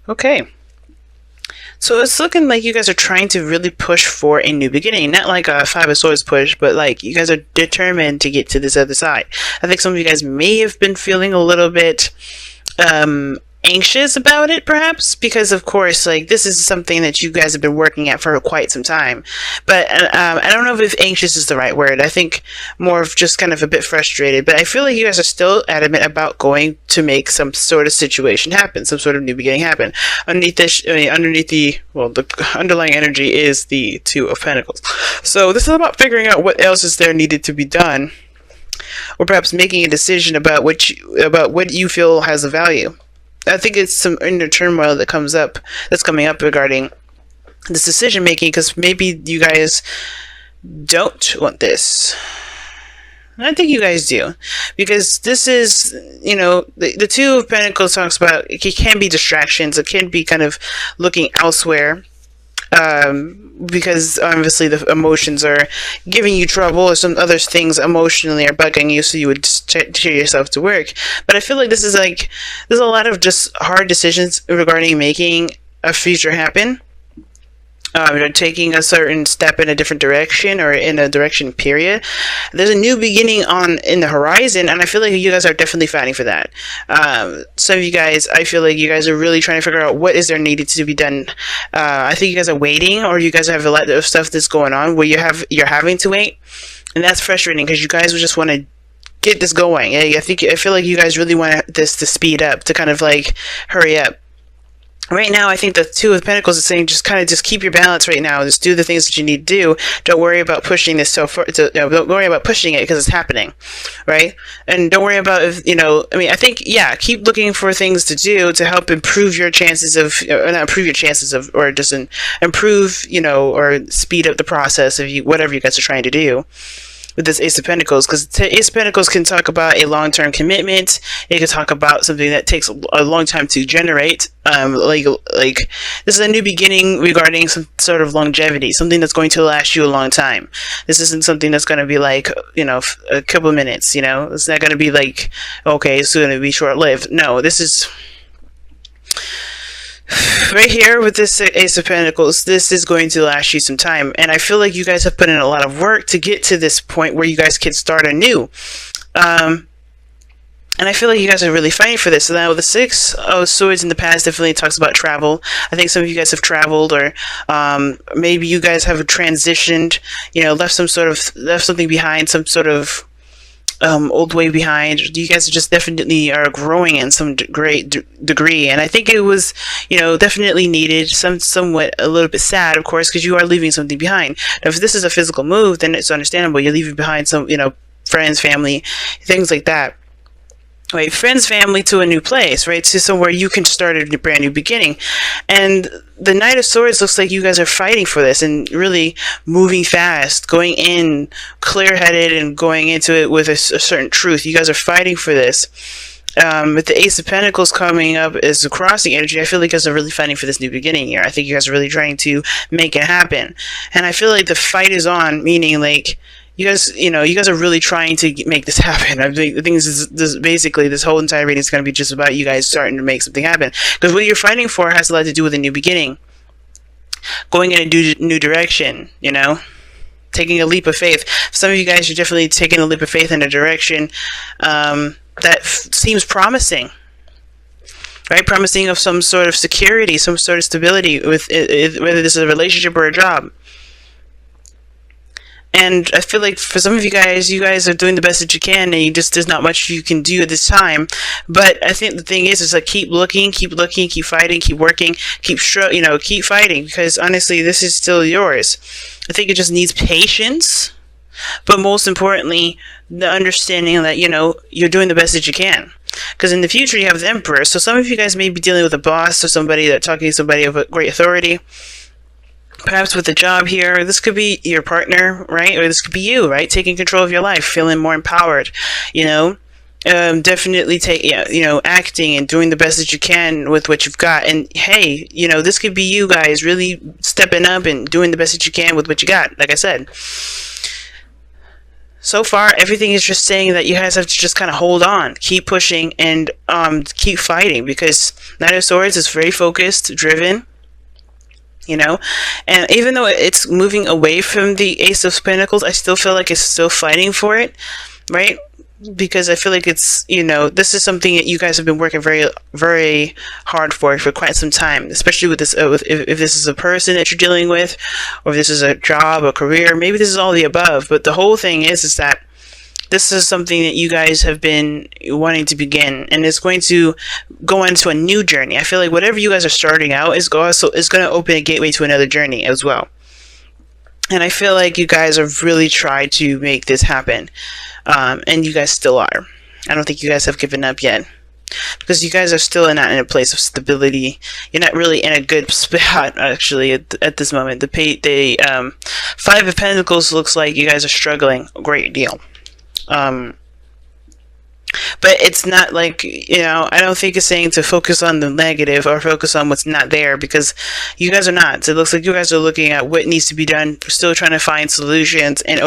Okay. So it's looking like you guys are trying to really push for a new beginning. Not like a Five of Swords push, but like you guys are determined to get to this other side. I think some of you guys may have been feeling a little bit anxious about it, perhaps, because of course, like, this is something that you guys have been working at for quite some time. But I don't know if anxious is the right word. I think more of just kind of a bit frustrated. But I feel like you guys are still adamant about going to make some sort of situation happen, some sort of new beginning happen. Underneath this, underneath the underlying energy is the Two of Pentacles. So this is about figuring out what else is there needed to be done, or perhaps making a decision about what you feel has a value. I think it's some inner turmoil that's coming up regarding this decision making, because maybe you guys don't want this. I think you guys do, because this is, the Two of Pentacles talks about it can be distractions. It can be kind of looking elsewhere. Because obviously the emotions are giving you trouble, or some other things emotionally are bugging you, so you would tear yourself to work. But I feel like there's a lot of just hard decisions regarding making a future happen. Taking a certain step in a different direction, or in a direction period. There's a new beginning in the horizon, and I feel like you guys are definitely fighting for that. Some of you guys, I feel like you guys are really trying to figure out what is there needed to be done. I think you guys are waiting, or you guys have a lot of stuff that's going on where you're having to wait, and that's frustrating because you guys would just want to get this going. I feel like you guys really want this to speed up, to kind of like hurry up. Right now, I think the Two of Pentacles is saying just keep your balance right now. Just do the things that you need to do. Don't worry about pushing this so far. Don't worry about pushing it because it's happening, right? And don't worry about I think, keep looking for things to do to help improve your chances of, not improve your chances of, or just improve, or speed up the process of whatever you guys are trying to do with this Ace of Pentacles, because Ace of Pentacles can talk about a long-term commitment. It can talk about something that takes a long time to generate. Like this is a new beginning regarding some sort of longevity, something that's going to last you a long time. This isn't something that's going to be like, a couple of minutes. It's not going to be like, okay, it's going to be short-lived. No, this is right here with this Ace of Pentacles. This is going to last you some time, and I feel like you guys have put in a lot of work to get to this point where you guys can start anew. And I feel like you guys are really fighting for this. So now the Six of Swords in the past definitely talks about travel. I think some of you guys have traveled, or maybe you guys have transitioned, left something behind, some sort of old way behind. You guys just definitely are growing in some great degree, and I think it was, definitely needed. Somewhat a little bit sad, of course, because you are leaving something behind. Now, if this is a physical move, then it's understandable. You're leaving behind some, friends, family, things like that. Right, friends, family, to a new place, right, to somewhere you can start a brand new beginning. And the Knight of Swords looks like you guys are fighting for this and really moving fast, going in clear-headed and going into it with a certain truth. You guys are fighting for this. With the Ace of Pentacles coming up as a crossing energy, I feel like you guys are really fighting for this new beginning here. I think you guys are really trying to make it happen. And I feel like the fight is on, meaning like, you guys are really trying to make this happen. I think the thing is, basically, this whole entire reading is going to be just about you guys starting to make something happen. Because what you're fighting for has a lot to do with a new beginning. Going in a new direction, taking a leap of faith. Some of you guys are definitely taking a leap of faith in a direction that seems promising. Right? Promising of some sort of security, some sort of stability, with whether this is a relationship or a job. And I feel like for some of you guys are doing the best that you can, and there's not much you can do at this time. But I think the thing is like, keep looking, keep fighting, keep working, keep fighting, because honestly, this is still yours. I think it just needs patience, but most importantly, the understanding that, you're doing the best that you can. Because in the future, you have the Emperor. So some of you guys may be dealing with a boss, or somebody talking to somebody of a great authority. Perhaps with a job here, this could be your partner, right? Or this could be you, right? Taking control of your life, feeling more empowered, definitely acting and doing the best that you can with what you've got. And hey, this could be you guys really stepping up and doing the best that you can with what you got, like I said. so far, everything is just saying that you guys have to just kind of hold on, keep pushing, and keep fighting, because Knight of Swords is very focused, driven, you know. And even though it's moving away from the Ace of Pentacles, I still feel like it's still fighting for it, right? Because I feel like it's, you know, this is something that you guys have been working very, very hard for quite some time, especially with this, if this is a person that you're dealing with, or if this is a job, a career, maybe this is all the above. But the whole thing is that this is something that you guys have been wanting to begin, and it's going to go into a new journey. I feel like whatever you guys are starting out is going to open a gateway to another journey as well. And I feel like you guys have really tried to make this happen. And you guys still are. I don't think you guys have given up yet, because you guys are still not in a place of stability. You're not really in a good spot, actually, at this moment. The Five of Pentacles looks like you guys are struggling a great deal. But it's not like, you know, I don't think it's saying to focus on the negative or focus on what's not there, because you guys are not. So it looks like you guys are looking at what needs to be done, still trying to find solutions, and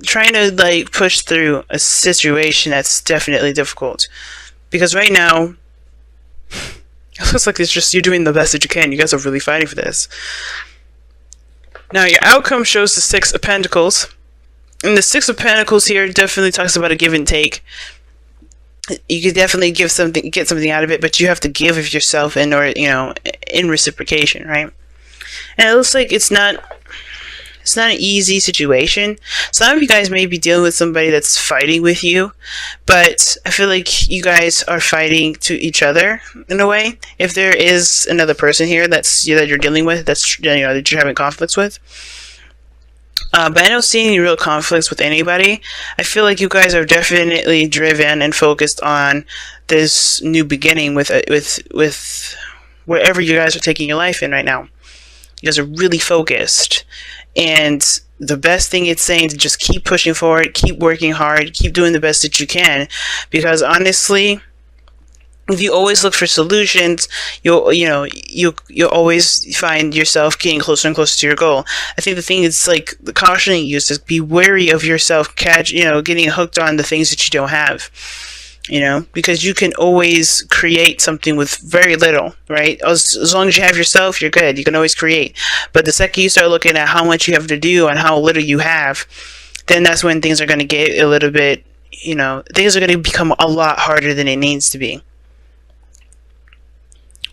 trying to like push through a situation that's definitely difficult. Because right now, it looks like it's just you're doing the best that you can. You guys are really fighting for this. Now, your outcome shows the Six of Pentacles. And the Six of Pentacles here definitely talks about a give and take. You could definitely get something out of it, but you have to give of yourself in order, in reciprocation, right? And it looks like it's not an easy situation. Some of you guys may be dealing with somebody that's fighting with you, but I feel like you guys are fighting to each other in a way. If there is another person here that you're dealing with, that you're having conflicts with. But I don't see any real conflicts with anybody. I feel like you guys are definitely driven and focused on this new beginning with wherever you guys are taking your life in right now. You guys are really focused. And the best thing it's saying to just keep pushing forward, keep working hard, keep doing the best that you can. Because honestly, if you always look for solutions, you'll always find yourself getting closer and closer to your goal. I think the thing is, like, the cautioning you is to be wary of yourself getting hooked on the things that you don't have. Because you can always create something with very little, right? As long as you have yourself, you're good. You can always create. But the second you start looking at how much you have to do and how little you have, then that's when things are going to get a little bit, things are going to become a lot harder than it needs to be.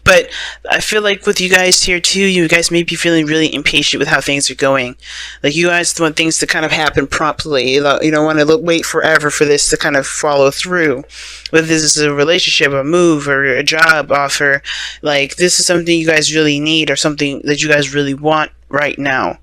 But I feel like with you guys here too, you guys may be feeling really impatient with how things are going. Like, you guys want things to kind of happen promptly. You don't want to wait forever for this to kind of follow through. Whether this is a relationship, a move, or a job offer, like, this is something you guys really need, or something that you guys really want right now.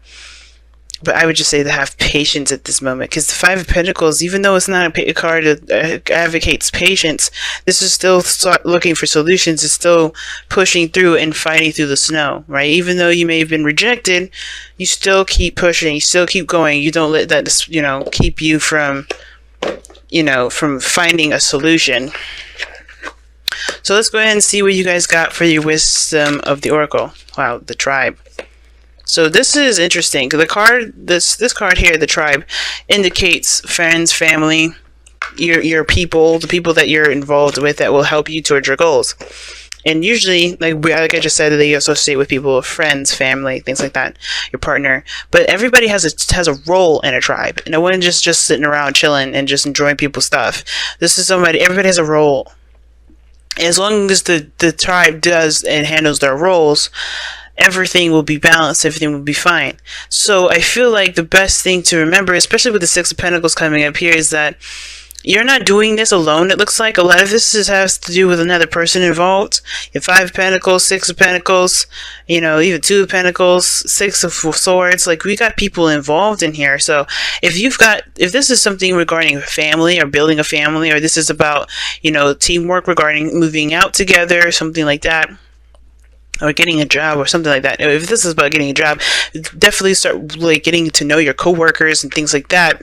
But I would just say to have patience at this moment, because the Five of Pentacles, even though it's not a card that advocates patience, this is still looking for solutions. It's still pushing through and fighting through the snow, right? Even though you may have been rejected, you still keep pushing. You still keep going. You don't let that, keep you from finding a solution. So let's go ahead and see what you guys got for your wisdom of the Oracle. Wow, the tribe. So this is interesting. The card, this card here, the tribe, indicates friends, family, your people, the people that you're involved with that will help you towards your goals. And usually, like I just said, they associate with people, friends, family, things like that, your partner. But everybody has a role in a tribe. No one just sitting around chilling and just enjoying people's stuff. This is everybody has a role. As long as the tribe does and handles their roles, everything will be balanced, everything will be fine. So I feel like the best thing to remember, especially with the Six of Pentacles coming up here, is that you're not doing this alone. It looks like a lot of this has to do with another person involved. You have Five of Pentacles, Six of Pentacles, even Two of Pentacles, Six of Swords. Like, we got people involved in here. So if this is something regarding family or building a family, or this is about, teamwork regarding moving out together, something like that, or getting a job or something like that. If this is about getting a job, definitely start like getting to know your coworkers and things like that.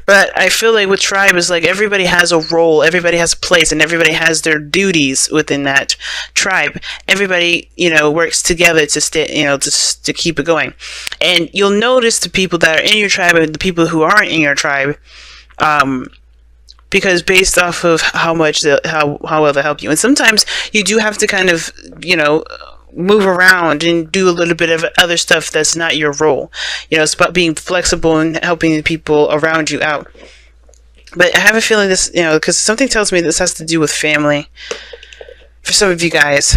But I feel like with tribe is like everybody has a role, everybody has a place, and everybody has their duties within that tribe. Everybody, works together to stay, to keep it going. And you'll notice the people that are in your tribe and the people who aren't in your tribe, because based off of how well they help you. And sometimes you do have to kind of, move around and do a little bit of other stuff that's not your role. It's about being flexible and helping the people around you out. But I have a feeling this, because something tells me this has to do with family. For some of you guys,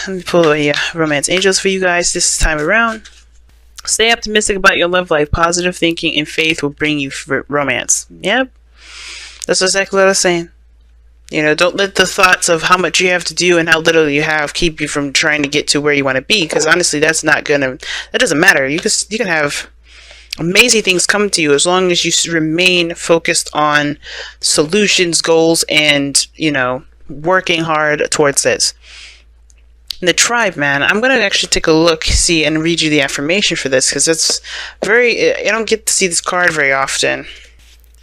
let me pull a romance angels for you guys this time around. Stay optimistic about your love life. Positive thinking and faith will bring you romance. Yep. That's exactly what I was saying. Don't let the thoughts of how much you have to do and how little you have keep you from trying to get to where you want to be. Because honestly, that doesn't matter. You can have amazing things come to you as long as you remain focused on solutions, goals, and, working hard towards this. The tribe, man, I'm going to actually take a look, see, and read you the affirmation for this. Because I don't get to see this card very often.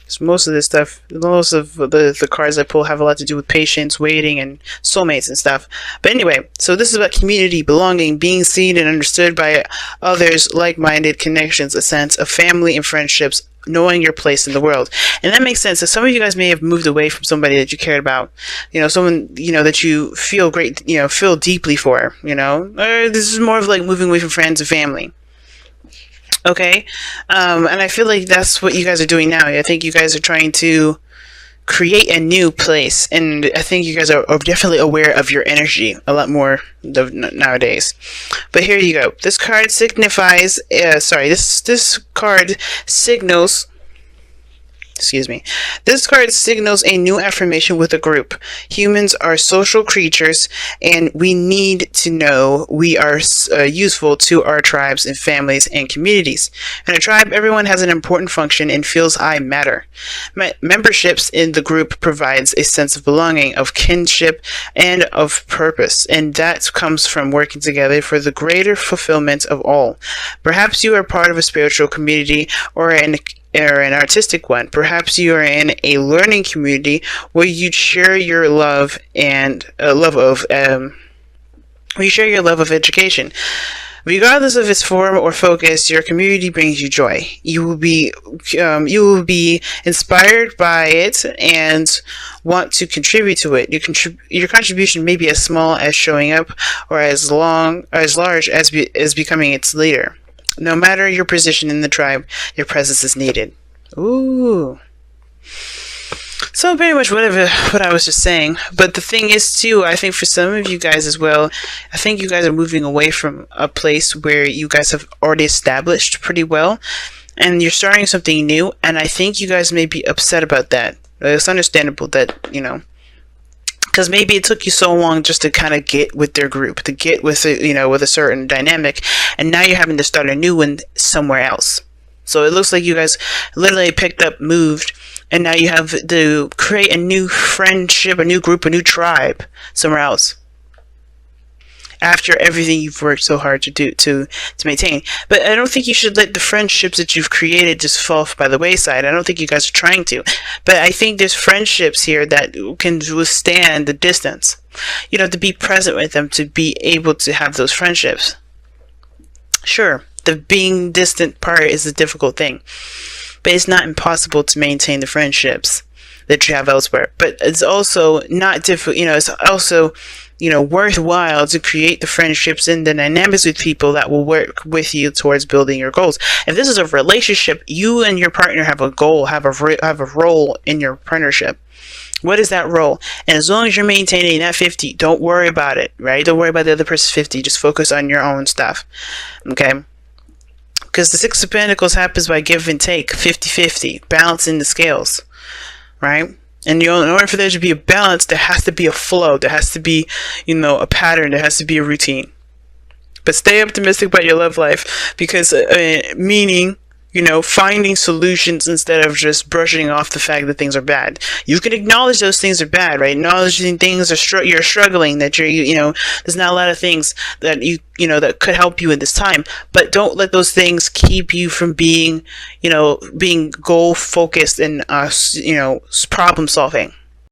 So most of the cards I pull have a lot to do with patience, waiting, and soulmates and stuff. But anyway, so this is about community, belonging, being seen and understood by others, like-minded connections, a sense of family and friendships, knowing your place in the world. And that makes sense. So some of you guys may have moved away from somebody that you cared about, someone, that you feel feel deeply for, or this is more of like moving away from friends and family. Okay, and I feel like that's what you guys are doing now. I think you guys are trying to create a new place, and I think you guys are definitely aware of your energy a lot more nowadays. But here you go. This card signifies, this card signals, this card signals a new affirmation with a group. Humans are social creatures, and we need to know we are useful to our tribes and families and communities. In a tribe, everyone has an important function and feels I matter. Memberships in the group provides a sense of belonging, of kinship, and of purpose, and that comes from working together for the greater fulfillment of all. Perhaps you are part of a spiritual community or an artistic one. Perhaps you are in a learning community where you share your love and love of education. Regardless of its form or focus, your community brings you joy. You will be inspired by it and want to contribute to it. Your contribution may be as small as showing up, or as large as becoming its leader. No matter your position in the tribe, your presence is needed. Ooh. So pretty much what I was just saying. But the thing is, too, I think for some of you guys as well, I think you guys are moving away from a place where you guys have already established pretty well, and you're starting something new, and I think you guys may be upset about that. It's understandable that, because maybe it took you so long just to kind of get with their group, to get with with a certain dynamic, and now you're having to start a new one somewhere else. So it looks like you guys literally picked up, moved, and now you have to create a new friendship, a new group, a new tribe somewhere else. After everything you've worked so hard to maintain. But I don't think you should let the friendships that you've created just fall by the wayside. I don't think you guys are trying to. But I think there's friendships here that can withstand the distance. You don't have to be present with them to be able to have those friendships. Sure, the being distant part is a difficult thing. But it's not impossible to maintain the friendships that you have elsewhere. But it's also not difficult, it's also worthwhile to create the friendships and the dynamics with people that will work with you towards building your goals. If this is a relationship, you and your partner have a goal, have a role in your partnership. What is that role? And as long as you're maintaining that 50, don't worry about it, right? Don't worry about the other person's 50. Just focus on your own stuff, okay? Because the Six of Pentacles happens by give and take, 50-50, balancing the scales, right? And in order for there to be a balance, there has to be a flow. There has to be, a pattern. There has to be a routine. But stay optimistic about your love life, because meaning, finding solutions instead of just brushing off the fact that things are bad. You can acknowledge those things are bad, right? Acknowledging things are you're struggling, that there's not a lot of things that that could help you in this time, but don't let those things keep you from being goal focused and problem solving.